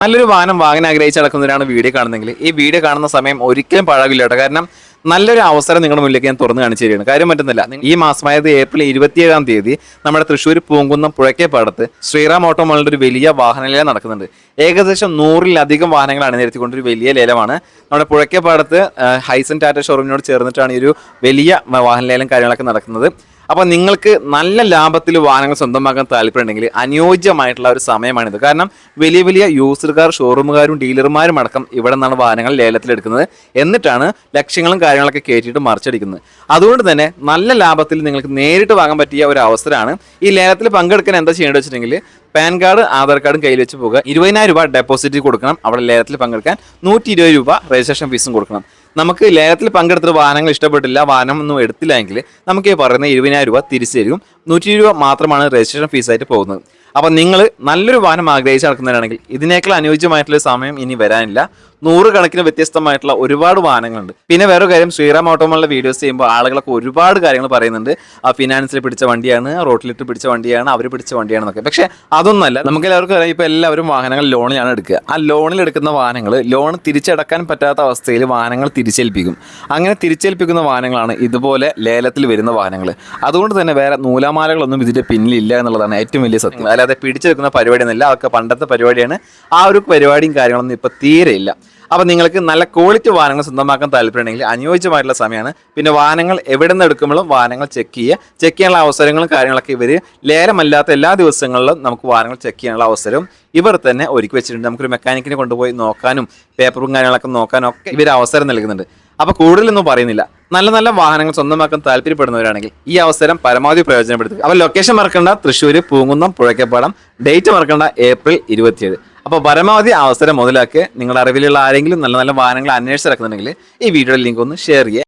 നല്ലൊരു വാഹനം വാങ്ങാൻ ആഗ്രഹിച്ച് നടക്കുന്നവരാണ് വീഡിയോ കാണുന്നതെങ്കിൽ ഈ വീഡിയോ കാണുന്ന സമയം ഒരിക്കലും പാഴാകില്ല കേട്ടോ. കാരണം നല്ലൊരു അവസരം നിങ്ങളുടെ മുന്നിലേക്ക് ഞാൻ തുറന്നു കാണിച്ചു തരികയാണ്. കാര്യം പറ്റുന്നില്ല, ഈ മാസമായത് ഏപ്രിൽ 27 തീയതി നമ്മുടെ തൃശ്ശൂർ പൂങ്കുന്നം പുഴക്കേപ്പാടത്ത് ശ്രീറാം ഓട്ടോമോളിൻ്റെ ഒരു വലിയ വാഹനലേലം നടക്കുന്നുണ്ട്. ഏകദേശം 100-ലധികം വാഹനങ്ങൾ അണിനിരത്തിക്കൊണ്ട് ഒരു വലിയ ലേലമാണ് നമ്മുടെ പുഴക്കേപ്പാടത്ത് ഹൈസൻ ടാറ്റ ഷോറൂമിനോട് ചേർന്നിട്ടാണ് ഈ ഒരു വലിയ വാഹനലേലം കാര്യങ്ങളൊക്കെ നടക്കുന്നത്. അപ്പോൾ നിങ്ങൾക്ക് നല്ല ലാഭത്തിൽ വാഹനങ്ങൾ സ്വന്തമാക്കാൻ താല്പര്യമുണ്ടെങ്കിൽ അനുയോജ്യമായിട്ടുള്ള ഒരു സമയമാണിത്. കാരണം വലിയ വലിയ യൂസർ കാർ ഷോറൂമുകാരും ഡീലർമാരും അടക്കം ഇവിടെ നിന്നാണ് വാഹനങ്ങൾ ലേലത്തിലെടുക്കുന്നത്. എന്നിട്ടാണ് ലക്ഷ്യങ്ങളും കാര്യങ്ങളൊക്കെ കയറ്റിയിട്ട് മറിച്ചടിക്കുന്നത്. അതുകൊണ്ട് തന്നെ നല്ല ലാഭത്തിൽ നിങ്ങൾക്ക് നേരിട്ട് വാങ്ങാൻ പറ്റിയ ഒരു അവസരമാണ്. ഈ ലേലത്തിൽ പങ്കെടുക്കാൻ എന്താ ചെയ്യേണ്ടത് വെച്ചിട്ടുണ്ടെങ്കിൽ പാൻ കാർഡ് ആധാർ കാർഡും കയ്യിൽ വെച്ച് പോകുക. 20,000 രൂപ ഡെപ്പോസിറ്റ് കൊടുക്കണം. അവിടെ ലേലത്തിൽ പങ്കെടുക്കാൻ 120 രൂപ രജിസ്ട്രേഷൻ ഫീസും കൊടുക്കണം. നമുക്ക് ലേലത്തിൽ പങ്കെടുത്തിട്ട് വാഹനങ്ങൾ ഇഷ്ടപ്പെട്ടില്ല, വാഹനം ഒന്നും എടുത്തില്ല എങ്കിൽ നമുക്ക് ഈ പറയുന്ന 20,000 രൂപ തിരിച്ചു തരും. 120 രൂപ മാത്രമാണ് രജിസ്ട്രേഷൻ ഫീസായിട്ട് പോകുന്നത്. അപ്പം നിങ്ങൾ നല്ലൊരു വാഹനം ആഗ്രഹിച്ച് നടക്കുന്നവരാണെങ്കിൽ ഇതിനേക്കാൾ അനുയോജ്യമായിട്ടുള്ള സമയം ഇനി വരാനില്ല. 100 കണക്കിന് വ്യത്യസ്തമായിട്ടുള്ള ഒരുപാട് വാഹനങ്ങളുണ്ട്. പിന്നെ വേറെ കാര്യം, ശ്രീറാം ഓട്ടോമോളിലെ വീഡിയോസ് ചെയ്യുമ്പോൾ ആളുകളൊക്കെ ഒരുപാട് കാര്യങ്ങൾ പറയുന്നുണ്ട്. ആ ഫിനാൻസിൽ പിടിച്ച വണ്ടിയാണ്, റോട്ടിലിട്ട് പിടിച്ച വണ്ടിയാണ്, അവർ പിടിച്ച വണ്ടിയാണെന്നൊക്കെ. പക്ഷേ അതൊന്നല്ല. നമുക്ക് എല്ലാവർക്കും അറിയാം, ഇപ്പോൾ എല്ലാവരും വാഹനങ്ങൾ ലോണിലാണ് എടുക്കുക. ആ ലോണിൽ എടുക്കുന്ന വാഹനങ്ങൾ ലോൺ തിരിച്ചടക്കാൻ പറ്റാത്ത അവസ്ഥയിൽ വാഹനങ്ങൾ തിരിച്ചേൽപ്പിക്കും. അങ്ങനെ തിരിച്ചേൽപ്പിക്കുന്ന വാഹനങ്ങളാണ് ഇതുപോലെ ലേലത്തിൽ വരുന്ന വാഹനങ്ങൾ. അതുകൊണ്ട് തന്നെ വേറെ നൂലാമാലകളൊന്നും ഇതിൻ്റെ പിന്നിലില്ല എന്നുള്ളതാണ് ഏറ്റവും വലിയ സത്യം. അല്ലാതെ പിടിച്ചെടുക്കുന്ന പരിപാടിയൊന്നുമില്ല, അതൊക്കെ പണ്ടത്തെ പരിപാടിയാണ്. ആ ഒരു പരിപാടിയും കാര്യങ്ങളൊന്നും ഇപ്പോൾ തീരെ ഇല്ല. അപ്പോൾ നിങ്ങൾക്ക് നല്ല ക്വാളിറ്റി വാഹനങ്ങൾ സ്വന്തമാക്കാൻ താല്പര്യമുണ്ടെങ്കിൽ അനുയോജ്യമായിട്ടുള്ള സമയമാണ്. പിന്നെ വാഹനങ്ങൾ എവിടെ നിന്ന് എടുക്കുമ്പോഴും വാഹനങ്ങൾ ചെക്ക് ചെയ്യാനുള്ള അവസരങ്ങളും കാര്യങ്ങളൊക്കെ ഇവർ ലേലമല്ലാത്ത എല്ലാ ദിവസങ്ങളിലും നമുക്ക് വാഹനങ്ങൾ ചെക്ക് ചെയ്യാനുള്ള അവസരവും ഇവർ തന്നെ ഒരുക്കി വെച്ചിട്ടുണ്ട്. നമുക്കൊരു മെക്കാനിക്കിനെ കൊണ്ടുപോയി നോക്കാനും പേപ്പറും കാര്യങ്ങളൊക്കെ നോക്കാനും ഒക്കെ ഇവർ അവസരം നൽകുന്നുണ്ട്. അപ്പോൾ കൂടുതലൊന്നും പറയുന്നില്ല. നല്ല നല്ല വാഹനങ്ങൾ സ്വന്തമാക്കാൻ താല്പര്യപ്പെടുന്നവരാണെങ്കിൽ ഈ അവസരം പരമാവധി പ്രയോജനപ്പെടുത്തുക. അപ്പോൾ ലൊക്കേഷൻ മറക്കണ്ട, തൃശ്ശൂർ പൂങ്കുന്നം പുഴക്കേപ്പാടം. ഡേറ്റ് മറക്കണ്ട, ഏപ്രിൽ 27. അപ്പോൾ പരമാവധി അവസരം മുതലാക്കി നിങ്ങളുടെ അറിവിലുള്ള ആരെങ്കിലും നല്ല നല്ല വാഹനങ്ങൾ അന്വേഷിച്ചിറക്കുന്നുണ്ടെങ്കിൽ ഈ വീഡിയോയുടെ ലിങ്ക് ഒന്ന് ഷെയർ ചെയ്യുക.